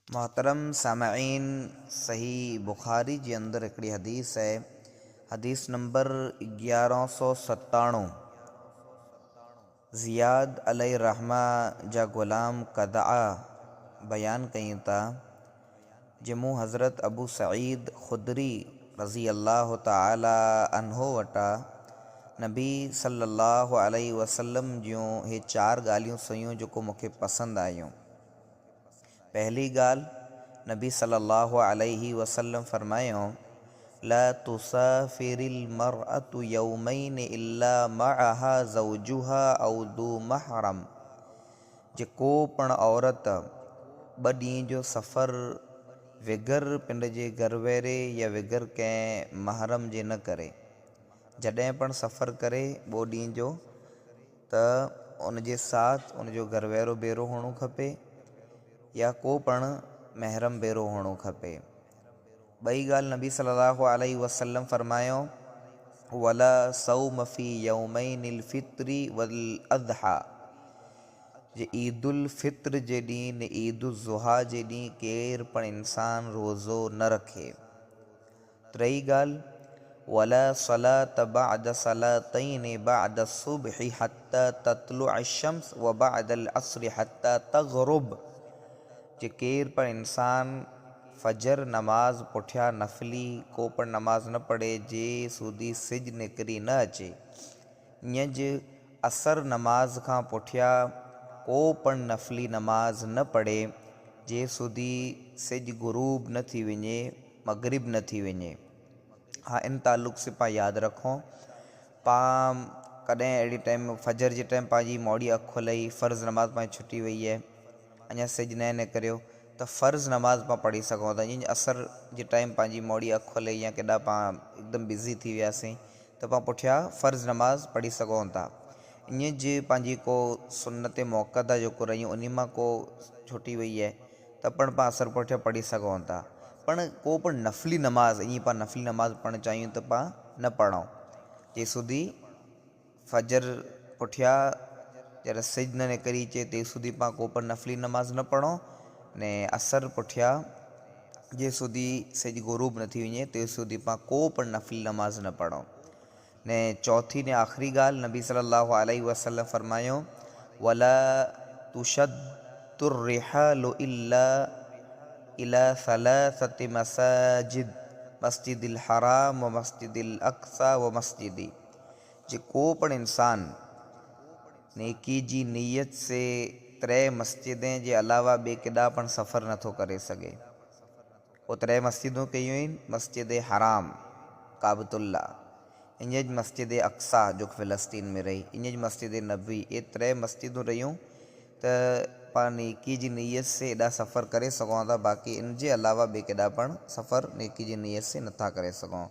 मोहतरम सामईन, सही बुखारी जे अंदर हिकिड़ी हदीस है। हदीस नंबर 1197। ज़ियाद अलैहि रहमा जा ग़ुलाम कदआ बयान कयूं था जमूं हज़रत अबू सईद खुदरी रज़ी अल्लाह ताला अन्हो वटा नबी सल्लल्लाहु अलैहि वसल्लम जूं हे चार ॻाल्हियूं सयूं जेको मूंखे पसंदि आयूं। पहली ॻाल्हि, नबी सल्लल्लाहु अलैहि वसल्लम फरमायो, ला तुसाफिरिल मरअतु यौमैन इल्ला मअहा ज़ौजुहा औ दू महरम। जे को पण औरत ॿ ॾींहं जो सफ़र विगर पिंड जे घरवेरे या विगर कंहिं महरम जे न करे, जॾहिं पण सफ़र करे ॿ ॾींहं जो त उन जे साथ उन जो घरवेरो बेरो हुअणु खपे या को पण महरम बेरो हुअणु खपे। ॿई ॻाल्हि नबी सल्लल्लाहु अलैहि वसल्लम फरमायो, वला सौम फी यौमैनिल फित्री वल अज़हा। जे ईदुल फित्र जे ॾींहुं ने ईदुल ज़ुहा जे ॾींहुं केर पण इंसान रोज़ो न रखे। टी ॻाल्हि, वला सलात बअद सलातैन बअद सुब्हि हत्ता तत्लुअ शम्स व बअदल अस्र हत्ता तग़रुब। जे केर पण इंसान फजर नमाज पुठियां नफली को पण नमाज़ न पढ़े जे सूदी सिज निकिरी न अचे, ईअं ज असर नमाज खां पुठियां को पण नफली नमाज़ न पढ़े जे सूदी सिज गुरूब न थी वञे, मगरिब न थी वञे। हाँ, इन ताल्लुक़ से पां यादि रखूं, पां कॾहिं अहिड़ी टाइम फजर जे टाइम पंहिंजी मोड़ी अखि खुलई, फ़र्ज़ नमाज़ पाण छुटी वई आहे, अञा सिज न निकिरियो त फ़र्ज़ नमाज़ पां पढ़ी सघूं था। ईअं असर जे टाइम पंहिंजी मोड़ी अखि खुलई या केॾा पां हिकदमि बिज़ी थी वियासीं त पां पुठियां फ़र्ज़ नमाज़ पढ़ी सघूं था। ईअं जे पंहिंजी को सुन्नत मुअक्कदा जेको रहियूं उन मां को छुटी वई आहे त पण पां असर पुठियां पढ़ी सघूं था। पण को पण नफली नमाज़, ईअं पां नफली नमाज़ पढ़णु चाहियूं त पां न पढ़ूं जे सूदी फजर पुठियां जॾहिं सिज न निकिरी अचे ते सूदी पां को पण नफली नमाज़ न पढ़ूं ने असर पुठियां जे सूदी सिज गुरूब न थी वञे ते सूदी पां को पण नफली नमाज़ न पढ़ूं। ने चौथी ने आख़िरी ॻाल्हि, नबी सल्लल्लाहु अलैहि वसल्लम फरमायो, वला तुशद्दुर रिहालु इल्ला इला सलासति मसाजिद मस्जिदिल हराम व मस्जिदिल अक़सा व मस्जिदी। जे को पण इंसान नेकी जी नीयत से 3 मस्जिदें जे अलावा ॿिए केॾा पण सफ़र नथो करे सघे। वो 3 मस्जिदूं कयूं आहिनि, मस्जिद हराम काबतुल्ला, ईअं मस्जिद अक़सा जो फ़िलस्तीन में रही, ईअं मस्जिद नबी, ये 3 मस्जिदूं रहियूं त पाण नेकी जी नीयत से एॾा सफ़र करे सघूं था। बाक़ी इन जे अलावा ॿिए केॾा पण सफ़र नेकी जी नीयत से नथा करे सघूं।